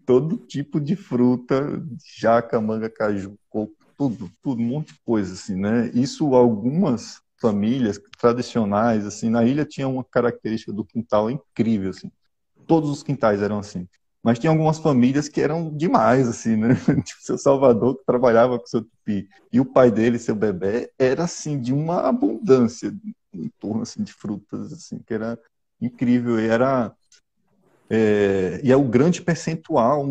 todo tipo de fruta, jaca, manga, caju, coco, tudo, um monte de coisa, assim, né? Isso, algumas famílias tradicionais, assim, na ilha tinha uma característica do quintal incrível, assim. Todos os quintais eram assim. Mas tinha algumas famílias que eram demais, assim, né? Tipo, seu Salvador, que trabalhava com seu tupi, e o pai dele, seu bebê, era, assim, de uma abundância em torno, assim, de frutas, assim, que era incrível. E é um grande percentual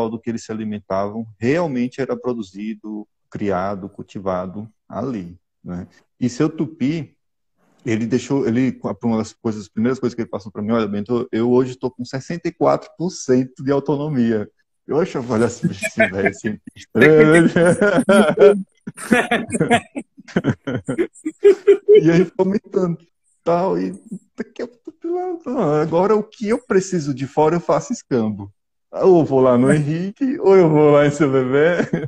do que eles se alimentavam realmente era produzido, criado, cultivado ali, né? E seu tupi, uma das coisas, as primeiras coisas que ele passou para mim, olha, Bento, eu hoje estou com 64% de autonomia. Eu acho, olha esse velho cientista. E aí comentando tal, e daqui a pouco, agora o que eu preciso de fora eu faço escambo. Ou eu vou lá no Henrique, ou eu vou lá em seu bebê.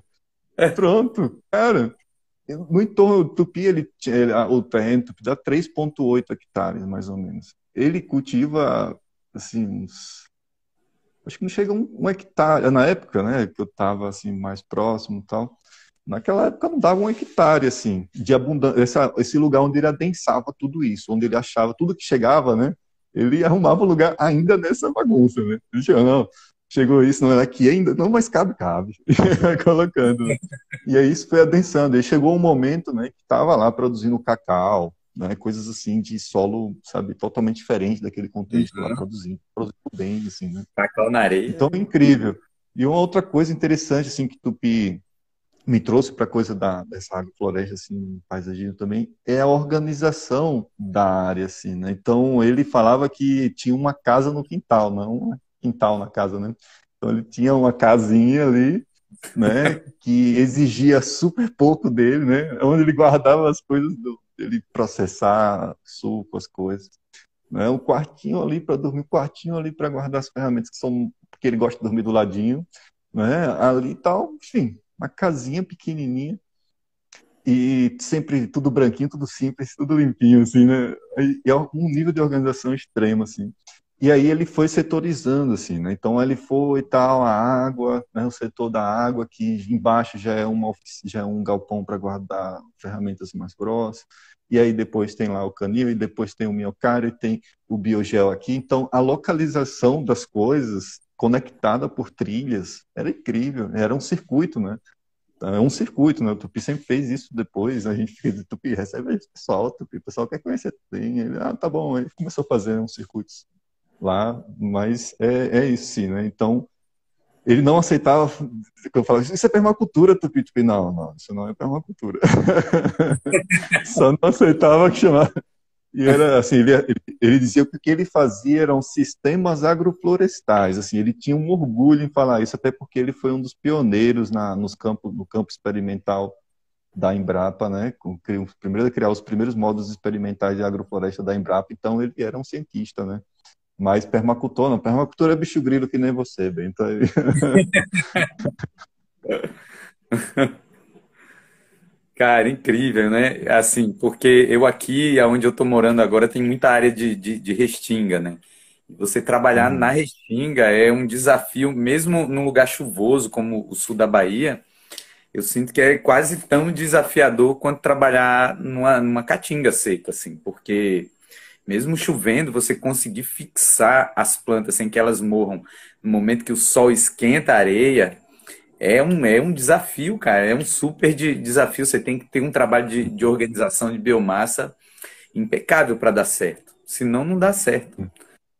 Pronto, cara. No entorno do Tupi, o terreno Tupi dá 3,8 hectares, mais ou menos. Ele cultiva, assim, acho que não chega a um hectare. Na época, né, que eu estava assim, mais próximo e tal, naquela época não dava um hectare, assim, de abundância. Esse lugar onde ele adensava tudo isso, onde ele achava tudo que chegava, né? Ele arrumava o lugar ainda nessa bagunça, né? Ele chegou, não, chegou isso, não é aqui ainda, não, mas cabe. Vai colocando, né? E aí isso foi adensando. Aí chegou um momento, né, que estava lá produzindo cacau, né, coisas assim de solo, sabe, totalmente diferente daquele contexto lá uhum. produzindo bem, assim, né? Cacau na Então, areia. é incrível. E uma outra coisa interessante, assim, que Tupi me trouxe para a coisa dessa agrofloresta, assim, paisagismo também, é a organização da área, assim, né? Então, ele falava que tinha uma casa no quintal, não um quintal na casa, né? Então, ele tinha uma casinha ali, né, que exigia super pouco dele, né, onde ele guardava as coisas ele processar suco, as coisas, né, um quartinho ali para dormir, um quartinho ali para guardar as ferramentas que são porque ele gosta de dormir do ladinho, né, ali e tal, enfim, uma casinha pequenininha e sempre tudo branquinho, tudo simples, tudo limpinho, assim, né? E é um nível de organização extremo, assim. E aí ele foi setorizando, assim, né? Então ele foi tal, a água, né? O setor da água, que embaixo já é já é um galpão para guardar ferramentas mais grossas. E aí depois tem lá o canil, e depois tem o minhocário, e tem o biogel aqui. Então a localização das coisas conectada por trilhas era incrível, era um circuito, né? É um circuito, né? O Tupi sempre fez isso depois. A gente fica de Tupi, recebe esse pessoal, Tupi, o pessoal quer conhecer. Tem. Ele, tá bom. Ele começou a fazer uns circuitos lá, mas é isso sim, né? Então, ele não aceitava que eu falava, isso é permacultura, Tupi. Tupi, não, não, isso não é permacultura. Só não aceitava que chamava. E era assim, ele dizia que o que ele fazia eram sistemas agroflorestais, assim, ele tinha um orgulho em falar isso, até porque ele foi um dos pioneiros no campo experimental da Embrapa, né, criou, primeiro a criar os primeiros módulos experimentais de agrofloresta da Embrapa, então ele era um cientista, né, mas permacultor não, permacultor é bicho grilo que nem você, bem, então, Cara, incrível, né? Assim, porque eu aqui, onde eu tô morando agora, tem muita área de restinga, né? Você trabalhar na uhum, restinga é um desafio, mesmo num lugar chuvoso como o sul da Bahia, eu sinto que é quase tão desafiador quanto trabalhar numa caatinga seca, assim, porque mesmo chovendo, você conseguir fixar as plantas sem que elas morram no momento que o sol esquenta a areia, é um desafio, cara. É um super desafio. Você tem que ter um trabalho de organização de biomassa impecável para dar certo. Senão, não dá certo. uhum,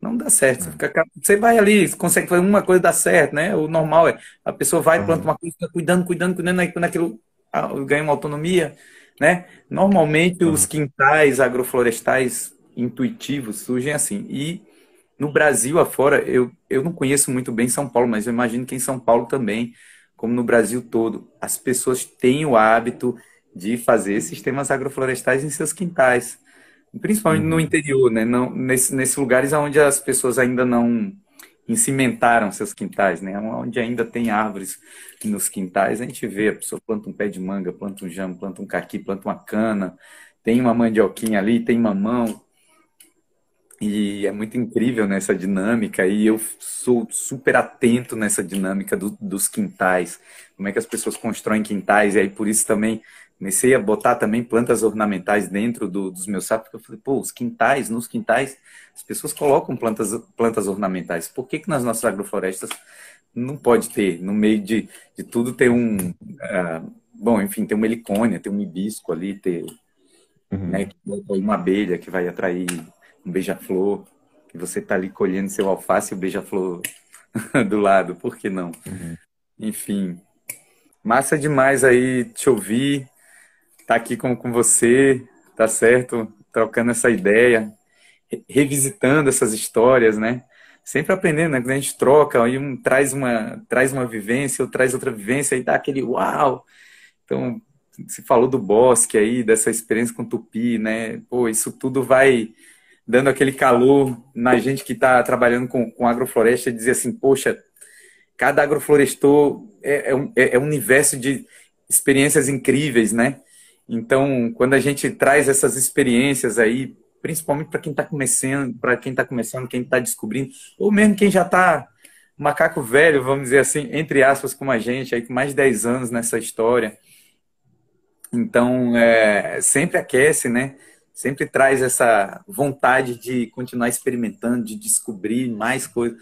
Não dá certo. é, Você vai ali, você consegue fazer uma coisa dar certo, né? O normal é a pessoa vai, planta uhum, uma coisa, fica cuidando, cuidando, cuidando, aí quando aquilo ganha uma autonomia, né? Normalmente os uhum, quintais agroflorestais intuitivos surgem assim. E no Brasil afora, eu não conheço muito bem São Paulo, mas eu imagino que em São Paulo também, como no Brasil todo, as pessoas têm o hábito de fazer sistemas agroflorestais em seus quintais, principalmente no uhum, interior, né? Não, nesses lugares onde as pessoas ainda não encimentaram seus quintais, né? Onde ainda tem árvores nos quintais, a gente vê, a pessoa planta um pé de manga, planta um jambo, planta um caqui, planta uma cana, tem uma mandioquinha ali, tem mamão, e é muito incrível nessa dinâmica, e eu sou super atento nessa dinâmica dos quintais, como é que as pessoas constroem quintais, e aí por isso também comecei a botar também plantas ornamentais dentro dos meus sacos, porque eu falei, pô, os quintais, nos quintais, as pessoas colocam plantas ornamentais, por que que nas nossas agroflorestas não pode ter, no meio de tudo ter bom, enfim, ter uma helicônia, ter um hibisco ali, ter, né, uhum, uma abelha que vai atrair um beija-flor, que você está ali colhendo seu alface e o beija-flor do lado, por que não? uhum. Enfim, massa demais aí te ouvir, tá aqui com você, tá certo? Trocando essa ideia, revisitando essas histórias, né? Sempre aprendendo, né? Quando a gente troca, aí um traz uma vivência, outro traz outra vivência, aí dá aquele uau! Então, se falou do bosque aí, dessa experiência com tupi, né? Pô, isso tudo vai dando aquele calor na gente que está trabalhando com agrofloresta e dizer assim, poxa, cada agroflorestor é um universo de experiências incríveis, né? Então, quando a gente traz essas experiências aí, principalmente para quem está começando, quem está descobrindo, ou mesmo quem já está macaco velho, vamos dizer assim, entre aspas, como a gente, aí com mais de 10 anos nessa história, então, sempre aquece, né? Sempre traz essa vontade de continuar experimentando, de descobrir mais coisas.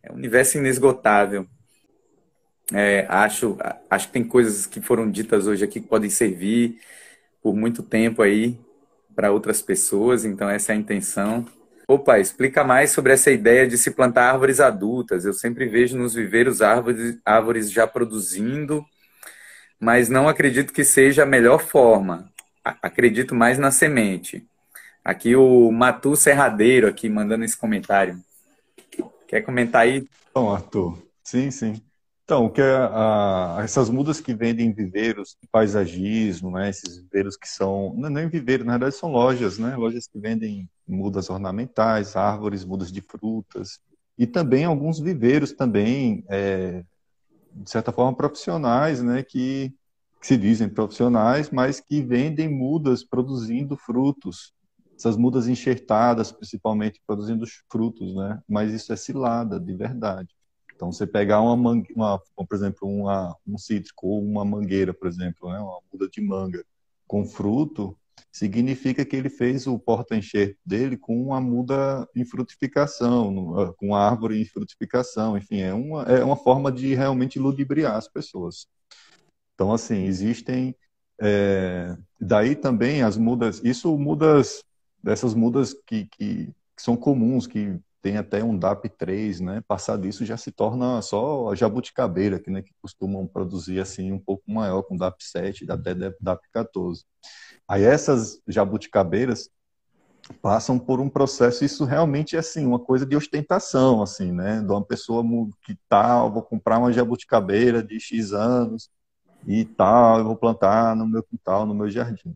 É um universo inesgotável. Acho que tem coisas que foram ditas hoje aqui que podem servir por muito tempo aí para outras pessoas, então essa é a intenção. Opa, explica mais sobre essa ideia de se plantar árvores adultas. Eu sempre vejo nos viveiros árvores já produzindo, mas não acredito que seja a melhor forma. Acredito mais na semente. Aqui o Matu Serradeiro aqui mandando esse comentário. Quer comentar aí? Bom, Arthur, sim, sim. Então, essas mudas que vendem em viveiros de paisagismo, né? Esses viveiros que são, não é nem viveiro, na verdade são lojas, né? Lojas que vendem mudas ornamentais, árvores, mudas de frutas, e também alguns viveiros também, de certa forma, profissionais, né? Que se dizem profissionais, mas que vendem mudas produzindo frutos. Essas mudas enxertadas, principalmente, produzindo frutos, né? Mas isso é cilada, de verdade. Então, você pegar por exemplo, um cítrico ou uma mangueira, por exemplo, né? Uma muda de manga com fruto, significa que ele fez o porta-enxerto dele com uma muda em frutificação, com a árvore em frutificação. Enfim, é uma forma de realmente ludibriar as pessoas. Então, assim, existem. Daí também as mudas, dessas mudas que são comuns, que tem até um DAP3, né? Passar disso já se torna só a jabuticabeira, que costumam produzir assim um pouco maior, com DAP7, até DAP14. Aí essas jabuticabeiras passam por um processo, isso realmente é assim, uma coisa de ostentação, assim, né? De uma pessoa que tal, vou comprar uma jabuticabeira de X anos, e tal, eu vou plantar no meu quintal, no meu jardim.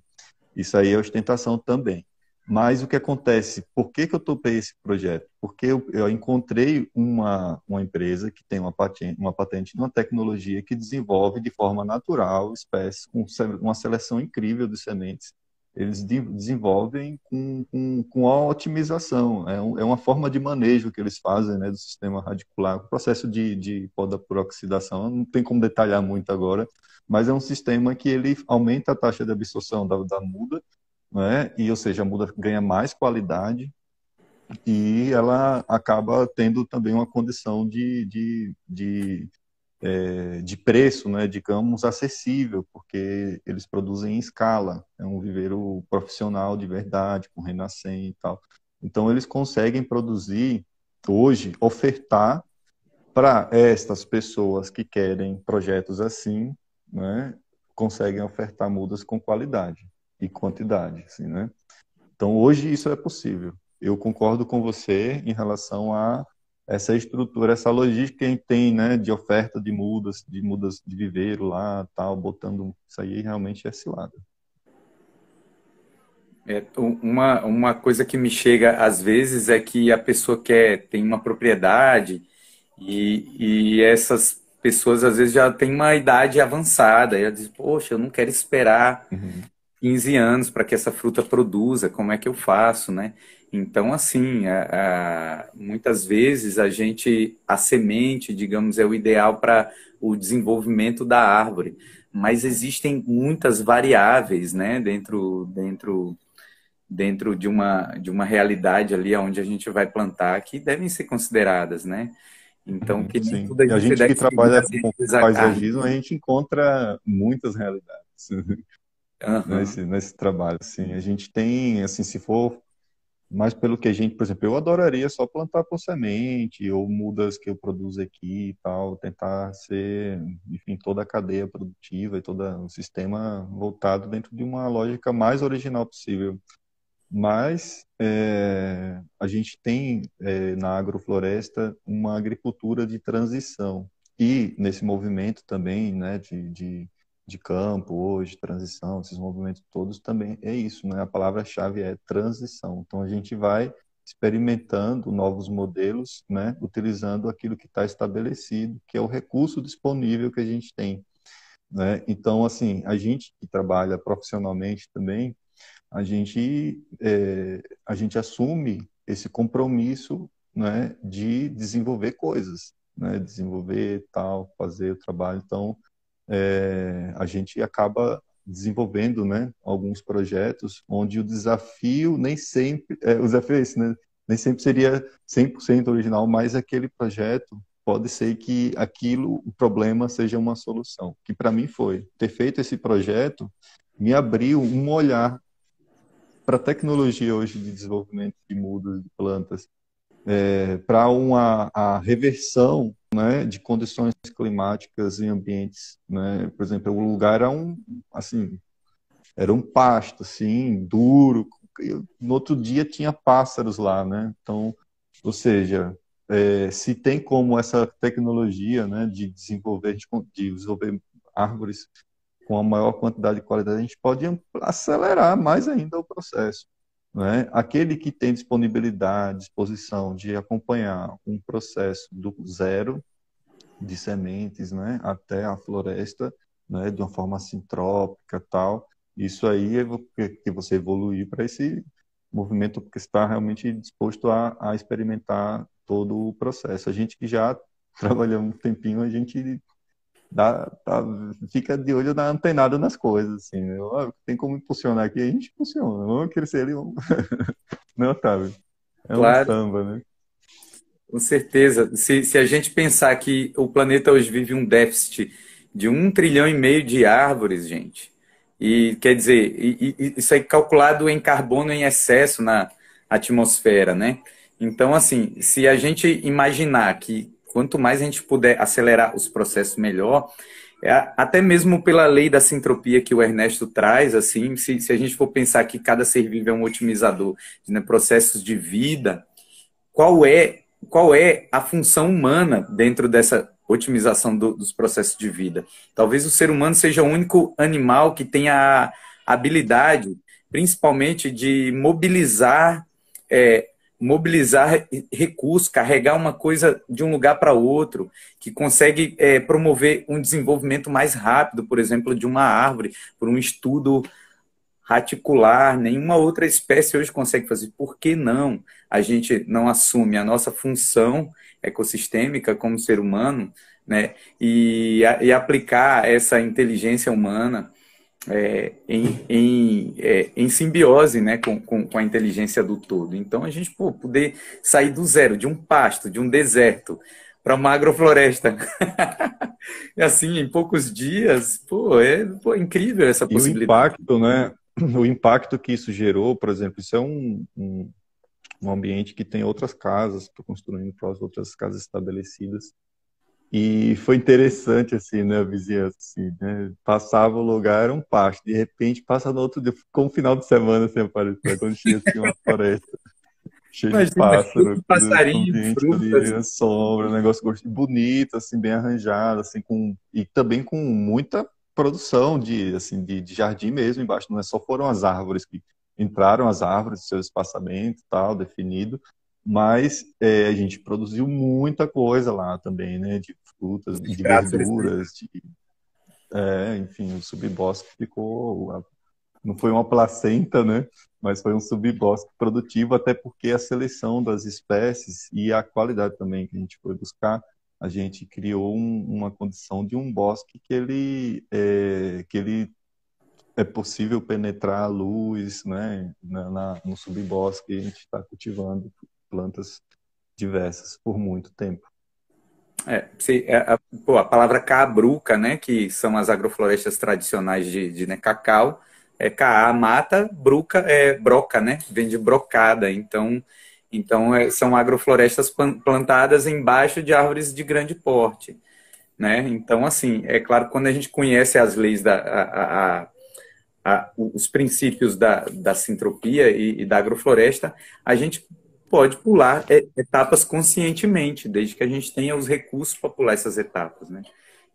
Isso aí é ostentação também. Mas o que acontece? Por que eu topei esse projeto? Porque eu encontrei uma empresa que tem uma patente numa tecnologia que desenvolve de forma natural espécies com uma seleção incrível de sementes. Eles desenvolvem com a otimização. É uma forma de manejo que eles fazem, né, do sistema radicular. O processo de poda por oxidação, não tem como detalhar muito agora, mas é um sistema que ele aumenta a taxa de absorção da muda, né? E, ou seja, a muda ganha mais qualidade e ela acaba tendo também uma condição de preço, né, digamos, acessível, porque eles produzem em escala, é um viveiro profissional de verdade, com renascem e tal. Então, eles conseguem produzir, hoje, ofertar para estas pessoas que querem projetos assim, né, conseguem ofertar mudas com qualidade e quantidade, assim, né? Então, hoje isso é possível. Eu concordo com você em relação a essa estrutura, essa logística que a gente tem, né, de oferta de mudas de viveiro lá, tal, botando isso aí realmente é cilada. Uma coisa que me chega às vezes é que a pessoa tem uma propriedade e essas pessoas às vezes já têm uma idade avançada. E ela diz, poxa, eu não quero esperar Uhum. 15 anos para que essa fruta produza, como é que eu faço, né? Então, assim, muitas vezes a semente, digamos, é o ideal para o desenvolvimento da árvore, mas existem muitas variáveis, né, dentro de uma realidade ali onde a gente vai plantar que devem ser consideradas, né? Então, Uhum, que nem sim. tudo a E a gente gente que deve seguir trabalha às com vezes a paisagismo, a carne. gente encontra muitas realidades Aham. nesse trabalho. Assim, a gente tem, assim, se for mas pelo que a gente, por exemplo, eu adoraria só plantar por semente ou mudas que eu produzo aqui e tal, tentar ser, enfim, toda a cadeia produtiva e todo o sistema voltado dentro de uma lógica mais original possível. Mas a gente tem na agrofloresta uma agricultura de transição e nesse movimento também, né, de campo hoje, transição, esses movimentos todos também é isso, né? A palavra-chave é transição. Então a gente vai experimentando novos modelos, né, utilizando aquilo que está estabelecido, que é o recurso disponível que a gente tem, né? Então, assim, a gente que trabalha profissionalmente também a gente assume esse compromisso, né, de desenvolver coisas, né, desenvolver tal, fazer o trabalho. Então, a gente acaba desenvolvendo, né, alguns projetos onde o desafio nem sempre, o desafio é esse, né, nem sempre seria 100% original, mas aquele projeto pode ser que o problema seja uma solução, que para mim foi. Ter feito esse projeto me abriu um olhar para a tecnologia hoje de desenvolvimento de mudas de plantas, para a reversão, né, de condições climáticas em ambientes, né? Por exemplo, o lugar assim, era um pasto, assim, duro. E no outro dia tinha pássaros lá, né? Então, ou seja, se tem como essa tecnologia, né, de desenvolver árvores com a maior quantidade de qualidade, a gente pode acelerar mais ainda o processo, né? Aquele que tem disponibilidade, disposição de acompanhar um processo do zero de sementes, né, até a floresta, né, de uma forma sintrópica, tal. Isso aí é que você evoluir para esse movimento, porque está realmente disposto a experimentar todo o processo. A gente que já trabalhou um tempinho, a gente fica de olho na antenada nas coisas, assim, né? Tem como impulsionar aqui, a gente impulsiona. Vamos crescer ali, vamos... Não, Otávio? É um Claro, samba, né? com certeza. Se a gente pensar que o planeta hoje vive um déficit de 1,5 trilhão de árvores, gente, e quer dizer, isso é calculado em carbono em excesso na atmosfera, né? Então, assim, se a gente imaginar que quanto mais a gente puder acelerar os processos, melhor, até mesmo pela lei da sintropia que o Ernesto traz, assim, se a gente for pensar que cada ser vivo é um otimizador de, né, processos de vida, qual é, qual é a função humana dentro dessa otimização dos processos de vida? Talvez o ser humano seja o único animal que tenha a habilidade, principalmente, de mobilizar recursos, carregar uma coisa de um lugar para outro, que consegue promover um desenvolvimento mais rápido, por exemplo, de uma árvore, por um estudo raticular, nenhuma outra espécie hoje consegue fazer. Por que não a gente não assume a nossa função ecossistêmica como ser humano, né, e aplicar essa inteligência humana em simbiose, né, com a inteligência do todo? Então, a gente poder sair do zero, de um pasto, de um deserto, para uma agrofloresta. E assim, em poucos dias, pô, é incrível essa E o possibilidade. impacto, né? O impacto que isso gerou, por exemplo, isso é um ambiente que tem outras casas, estou construindo para as outras casas estabelecidas. E foi interessante, assim, né, a vizinhança, assim, né? Passava o lugar, era um pasto, de repente passa no outro dia, ficou um final de semana sem aparecer, quando tinha, assim, uma floresta cheia de Imagina, pássaro, todo o passarinho, ambiente ali, frutas. a sombra, um negócio bonito, assim, bem arranjado, assim, e também com muita produção de jardim mesmo embaixo, não é só foram as árvores que entraram as árvores, seu espaçamento tal, definido, mas a gente produziu muita coisa lá também, né, de frutas, de Pratos, verduras, enfim, o subbosque ficou, não foi uma placenta, né? Mas foi um subbosque produtivo, até porque a seleção das espécies e a qualidade também que a gente foi buscar, a gente criou uma condição de um bosque que ele é possível penetrar a luz, né? No subbosque a gente está cultivando plantas diversas por muito tempo. a palavra cabruca, né, que são as agroflorestas tradicionais né, cacau, é caá, mata, bruca é broca, né, vem de brocada. Então são agroflorestas plantadas embaixo de árvores de grande porte, né? Então, assim, é claro que quando a gente conhece as leis os princípios da sintropia e da agrofloresta, a gente pode pular etapas conscientemente, desde que a gente tenha os recursos para pular essas etapas, né?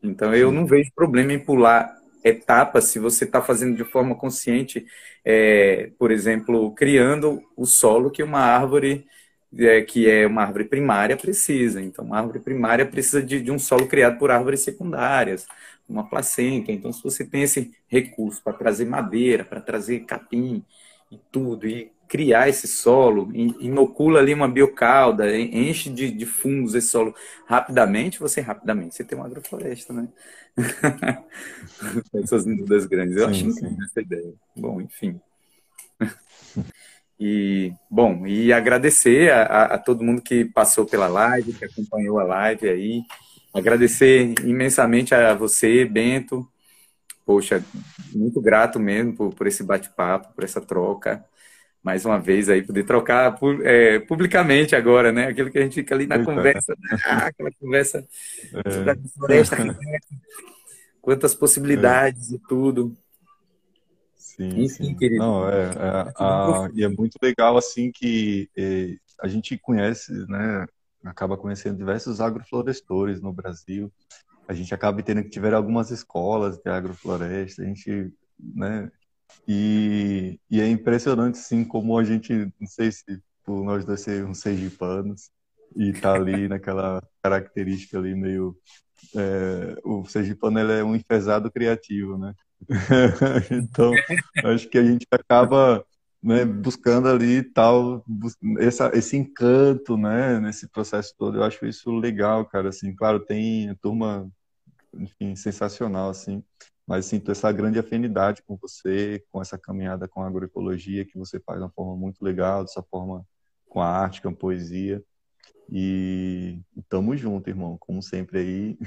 Então, eu não Sim. vejo problema em pular etapas se você está fazendo de forma consciente, por exemplo, criando o solo que uma árvore, que é uma árvore primária, precisa. Então, uma árvore primária precisa de um solo criado por árvores secundárias, uma placenta. Então, se você tem esse recurso para trazer madeira, para trazer capim e tudo, e criar esse solo, inocula ali uma biocauda, enche de fungos esse solo rapidamente você tem uma agrofloresta, né? Essas mudas grandes. Eu acho Sim, incrível sim. essa ideia. Bom, enfim. E agradecer a todo mundo que passou pela live, que acompanhou a live aí. Agradecer imensamente a você, Bento. Poxa, muito grato mesmo por esse bate-papo, por essa troca. Mais uma vez aí, poder trocar publicamente agora, né? Aquilo que a gente fica ali na Pois é. conversa, aquela conversa sobre a É. floresta, quantas É. possibilidades e tudo. Sim, Enfim, sim. querido, Não, gratidão e é profunda. muito legal assim que a gente conhece, né? acaba conhecendo diversos agroflorestores no Brasil. A gente acaba tendo que tiver algumas escolas de agrofloresta, a gente, né? E é impressionante, sim, como a gente, não sei se por nós dois sermos sergipanos, e tá ali naquela característica ali meio... o sergipano, ele é um enfesado criativo, né? Então, acho que a gente acaba, né, buscando ali tal, esse encanto, né, nesse processo todo. Eu acho isso legal, cara, assim, claro, tem a turma, enfim, sensacional, assim, mas sinto essa grande afinidade com você, com essa caminhada com a agroecologia que você faz de uma forma muito legal, dessa forma com a arte, com a poesia, e tamo junto, irmão, como sempre aí,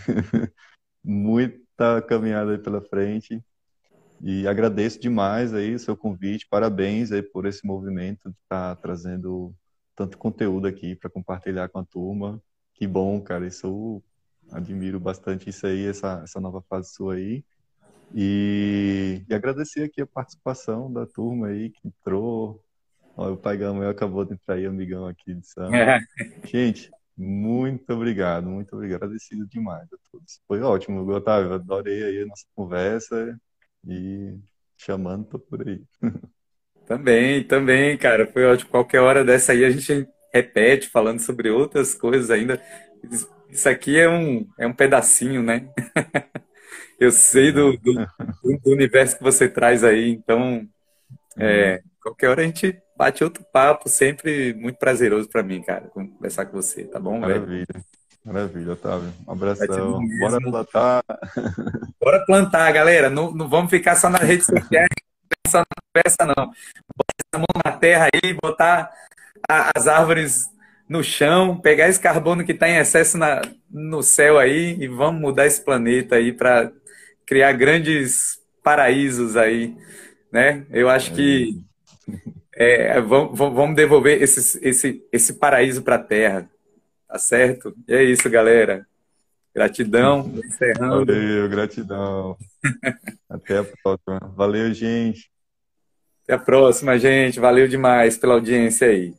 muita caminhada aí pela frente, e agradeço demais aí o seu convite, parabéns aí por esse movimento de estar trazendo tanto conteúdo aqui para compartilhar com a turma. Que bom, cara, isso eu admiro bastante isso aí, essa nova fase sua aí. E agradecer aqui a participação da turma aí que entrou. Ó, o Pai Gamal acabou de entrar aí, amigão aqui de Santos. Gente, muito obrigado, agradecido demais a todos. Foi ótimo, Otávio, adorei aí a nossa conversa e chamando, tô por aí. Também, também, cara, foi ótimo. Qualquer hora dessa aí a gente repete, falando sobre outras coisas ainda. Isso aqui é um pedacinho, né? Eu sei do universo que você traz aí, então qualquer hora a gente bate outro papo, sempre muito prazeroso para mim, cara, conversar com você, tá bom, velho? Maravilha, maravilha, Otávio. Um Vai ser bom abração. Bora mesmo. plantar. Bora plantar, galera. Não, não vamos ficar só nas redes sociais, só na conversa, não. A mão na terra aí, botar as árvores no chão, pegar esse carbono que está em excesso no céu aí e vamos mudar esse planeta aí para criar grandes paraísos aí, né? Eu acho É que isso. vamos devolver esse paraíso para a Terra, tá certo? E é isso, galera. Gratidão. Encerrando. Valeu, gratidão. Até a próxima. Valeu, gente. Até a próxima, gente. Valeu demais pela audiência aí.